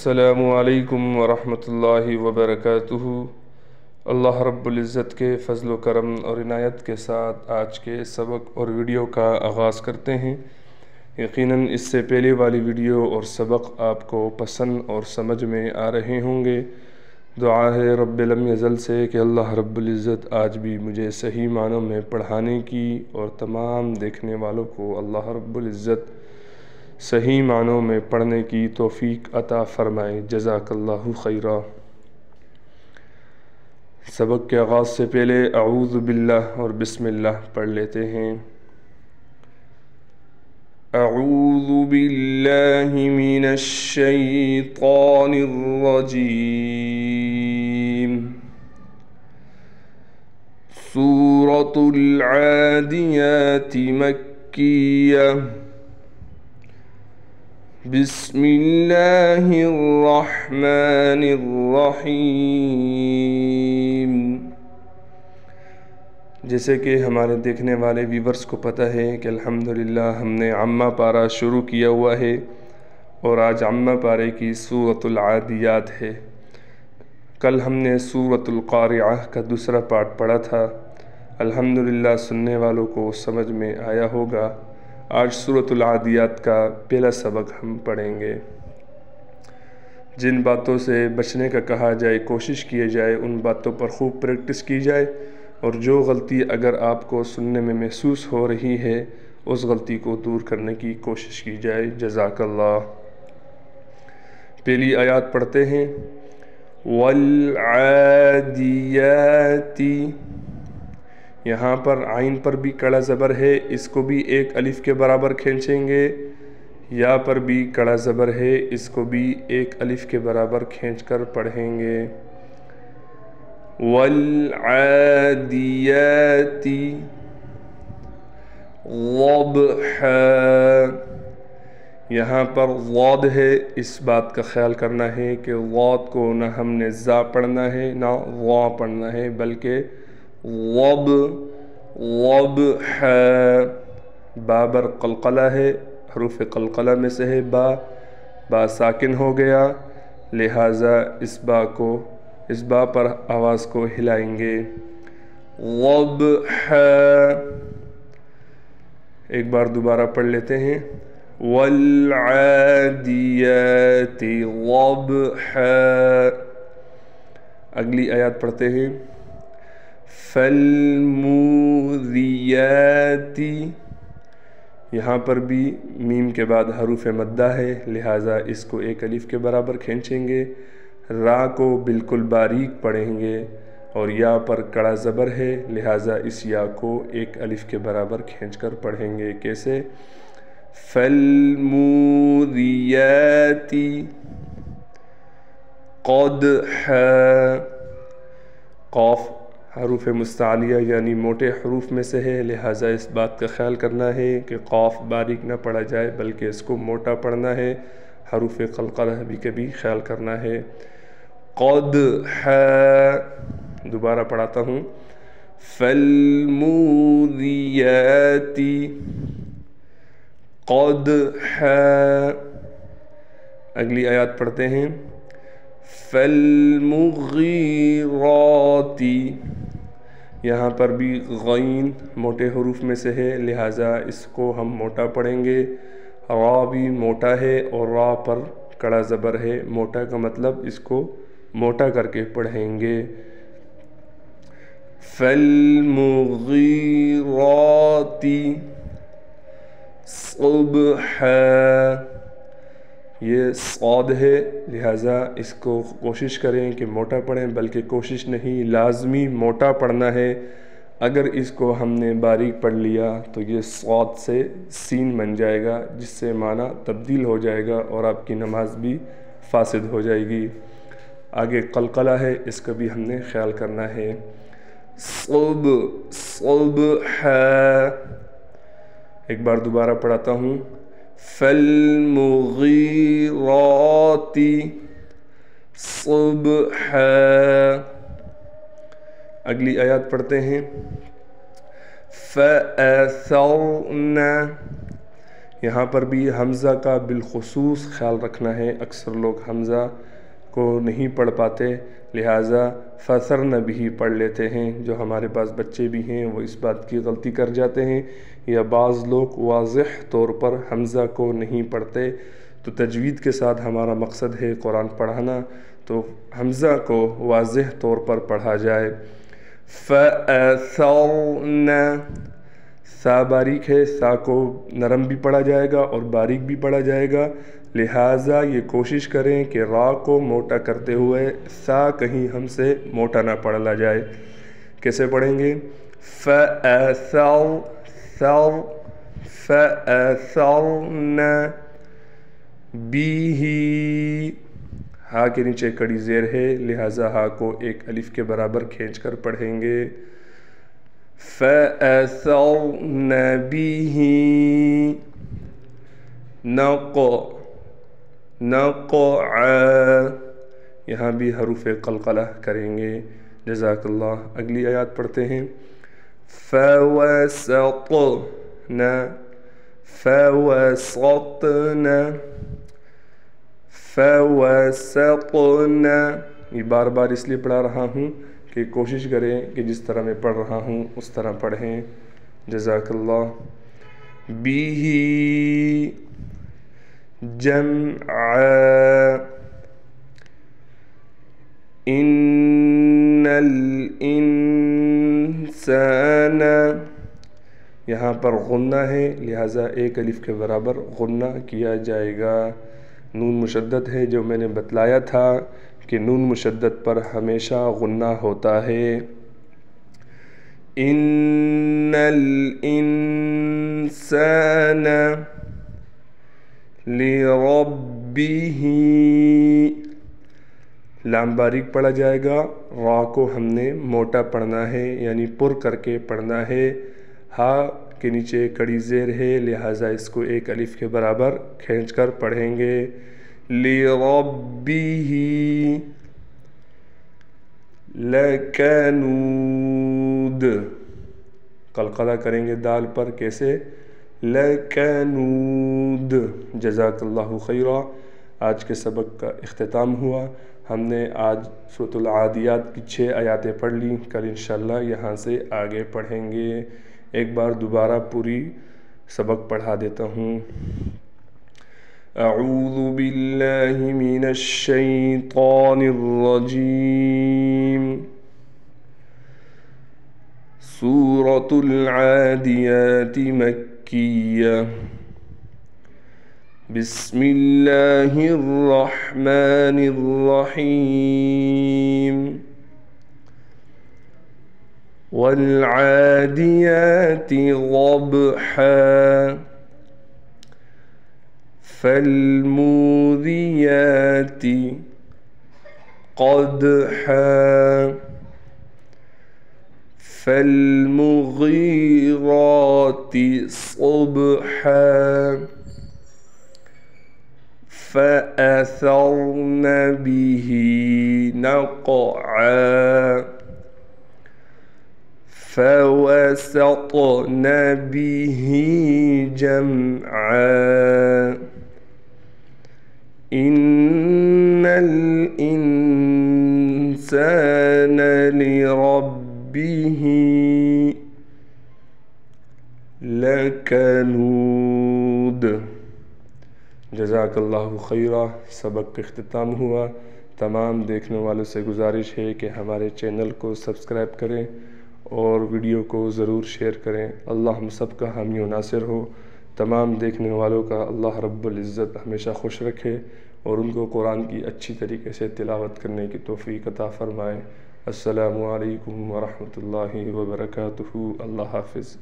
السلام علیکم ورحمۃ اللہ وبرکاتہ۔ اللہ رب العزت کے فضل و کرم اور عنایت کے ساتھ آج کے سبق اور ویڈیو کا آغاز کرتے ہیں۔ یقیناً اس سے پہلے والی ویڈیو اور سبق آپ کو پسند اور سمجھ میں آ رہے ہوں گے۔ دعا ہے رب لم یزل سے کہ اللہ رب العزت آج بھی مجھے صحیح معنوں میں پڑھانے کی اور تمام دیکھنے والوں کو اللہ رب العزت صحیح معنوں میں پڑھنے کی توفیق عطا فرمائے۔ جزاک اللہ خیرا۔ سبق کے آغاز سے پہلے اعوذ باللہ اور بسم اللہ پڑھ لیتے ہیں۔ اعوذ باللہ من الشیطان الرجیم۔ سورۃ العادیات مکیہ۔ بسم اللہ الرحمن الرحیم۔ جیسے کہ ہمارے دیکھنے والے ویورز کو پتہ ہے کہ الحمدللہ ہم نے عامہ پارہ شروع کیا ہوا ہے اور آج عامہ پارے کی سورۃ العادیات ہے۔ کل ہم نے سورۃ القارعہ کا دوسرا پارٹ پڑھا تھا، الحمدللہ سننے والوں کو سمجھ میں آیا ہوگا۔ آج سورۃ العادیات کا پہلا سبق ہم پڑھیں گے۔ جن باتوں سے بچنے کا کہا جائے کوشش کیے جائے، ان باتوں پر خوب پریکٹس کی جائے، اور جو غلطی اگر آپ کو سننے میں محسوس ہو رہی ہے اس غلطی کو دور کرنے کی کوشش کی جائے۔ جزاک اللہ۔ پہلی آیات پڑھتے ہیں۔ والعادیات، یہاں پر عین پر بھی کڑا زبر ہے، اس کو بھی ایک الف کے برابر کھینچیں گے۔ یا پر بھی کڑا زبر ہے، اس کو بھی ایک الف کے برابر کھینچ کر پڑھیں گے۔ والعادیات ضبحا، یہاں پر ضاد ہے، اس بات کا خیال کرنا ہے کہ ضاد کو نہ ہم نے زا پڑھنا ہے نہ ضا پڑھنا ہے، بلکہ ضبحا۔ با بر قلقلہ ہے، حروف قلقلہ میں سے ہے با ساکن ہو گیا، لہٰذا اس با پر آواز کو ہلائیں گے۔ ضبحا، ایک بار دوبارہ پڑھ لیتے ہیں۔ والعادیات ضبحا۔ اگلی آیات پڑھتے ہیں۔ فالموریات، یہاں پر بھی میم کے بعد حروف مدہ ہے، لہٰذا اس کو ایک الف کے برابر کھینچیں گے، را کو بالکل باریک پڑھیں گے، اور یا پر کڑا زبر ہے، لہٰذا اس یا کو ایک الف کے برابر کھینچ کر پڑھیں گے۔ کیسے؟ فالموریات قدحا۔ قاف حروف مستعلیہ یعنی موٹے حروف میں سے ہے، لہٰذا اس بات کا خیال کرنا ہے کہ قاف باریک نہ پڑھا جائے بلکہ اس کو موٹا پڑھنا ہے۔ حروف قلقلہ بھی کبھی خیال کرنا ہے۔ قدحا، دوبارہ پڑھاتا ہوں۔ فالموریات قدحا۔ اگلی آیات پڑھتے ہیں۔ فالمغیرات، یہاں پر بھی غین موٹے حروف میں سے ہے، لہٰذا اس کو ہم موٹا پڑھیں گے۔ را بھی موٹا ہے اور را پر کڑا زبر ہے، موٹا کا مطلب اس کو موٹا کر کے پڑھیں گے۔ فالمغیرات صبحا، یہ صاد ہے، لہٰذا اس کو کوشش کریں کہ موٹا پڑھیں، بلکہ کوشش نہیں لازمی موٹا پڑھنا ہے۔ اگر اس کو ہم نے باریک پڑھ لیا تو یہ صاد سے سین بن جائے گا، جس سے معنی تبدیل ہو جائے گا اور آپ کی نماز بھی فاسد ہو جائے گی۔ آگے قلقلہ ہے، اس کا بھی ہم نے خیال کرنا ہے۔ صبحا، ایک بار دوبارہ پڑھاتا ہوں۔ فالمغیرات صبحا۔ اگلی آیات پڑھتے ہیں۔ فَأَثَرْنَ، یہاں پر بھی حمزہ کا بالخصوص خیال رکھنا ہے، اکثر لوگ حمزہ کو نہیں پڑھ پاتے، لہٰذا فَأَثَرْنَ بھی پڑھ لیتے ہیں۔ جو ہمارے پاس بچے بھی ہیں وہ اس بات کی غلطی کر جاتے ہیں، یا بعض لوگ واضح طور پر حمزہ کو نہیں پڑھتے۔ تو تجوید کے ساتھ ہمارا مقصد ہے قرآن پڑھانا، تو حمزہ کو واضح طور پر پڑھا جائے۔ فَأَثَرْنَ، سا باریک ہے، سا کو نرم بھی پڑھا جائے گا اور باریک بھی پڑھا جائے گا، لہٰذا یہ کوشش کریں کہ را کو موٹا کرتے ہوئے سا کہیں ہم سے موٹا نہ پڑھا جائے۔ کیسے پڑھیں گے؟ فَأَثَرْنَ بِهِ، ہا کے نیچے کڑی زیر ہے، لہٰذا ہا کو ایک الف کے برابر کھینچ کر پڑھیں گے۔ فَأَثَرْنَ بِهِ نَقْعًا، یہاں بھی حروف قلقلہ کریں گے۔ جزاک اللہ۔ اگلی آیات پڑھتے ہیں۔ فَوَسَطْنَ یہ بار بار اس لیے پڑھا رہا ہوں کہ کوشش کریں کہ جس طرح میں پڑھ رہا ہوں اس طرح پڑھیں۔ جزاک اللہ۔ بِهِ جَمْعًا، إِنَّ الْإِنسَانَ، یہاں پر غنہ ہے، لہٰذا ایک الف کے برابر غنہ کیا جائے گا۔ نون مشدد ہے، جو میں نے بتلایا تھا کہ نون مشدد پر ہمیشہ غنہ ہوتا ہے۔ إِنَّ الْإِنسَانَ لِرَبِّهِ، لام باریک پڑھا جائے گا، را کو ہم نے موٹا پڑھنا ہے، یعنی پر کر کے پڑھنا ہے۔ ہا کے نیچے کڑی زیر ہے، لہٰذا اس کو ایک الف کے برابر کھینچ کر پڑھیں گے۔ لِرَبِّهِ لَكَنُودٌ، قلقلہ کریں گے دال پر، کیسے؟ لَكَنُودٌ۔ جزاک اللہ خیرا۔ آج کے سبق کا اختتام ہوا۔ ہم نے آج سورۃ العادیات کی 6 آیاتیں پڑھ لیں، کل انشاءاللہ یہاں سے آگے پڑھیں گے۔ ایک بار دوبارہ پوری سبق پڑھا دیتا ہوں۔ اعوذ باللہ من الشیطان الرجیم۔ سورۃ العادیات مکیہ۔ بسم اللہ الرحمن الرحیم۔ والعادیات ضبحا، فالموریات قدحا، فالمغیرات صبحا، فأثرن به نقعا، فوسطن به جمعا، إن الإنسان لربه لکنود۔ جزاک اللہ خیرہ۔ سبق کا اختتام ہوا۔ تمام دیکھنے والوں سے گزارش ہے کہ ہمارے چینل کو سبسکرائب کریں اور ویڈیو کو ضرور شیئر کریں۔ اللہ ہم سب کا حامی و ناصر ہو۔ تمام دیکھنے والوں کا اللہ رب العزت ہمیشہ خوش رکھے اور ان کو قرآن کی اچھی طریقے سے تلاوت کرنے کی توفیق عطا فرمائے۔ السلام علیکم ورحمۃ اللہ وبرکاتہ۔ اللہ حافظ۔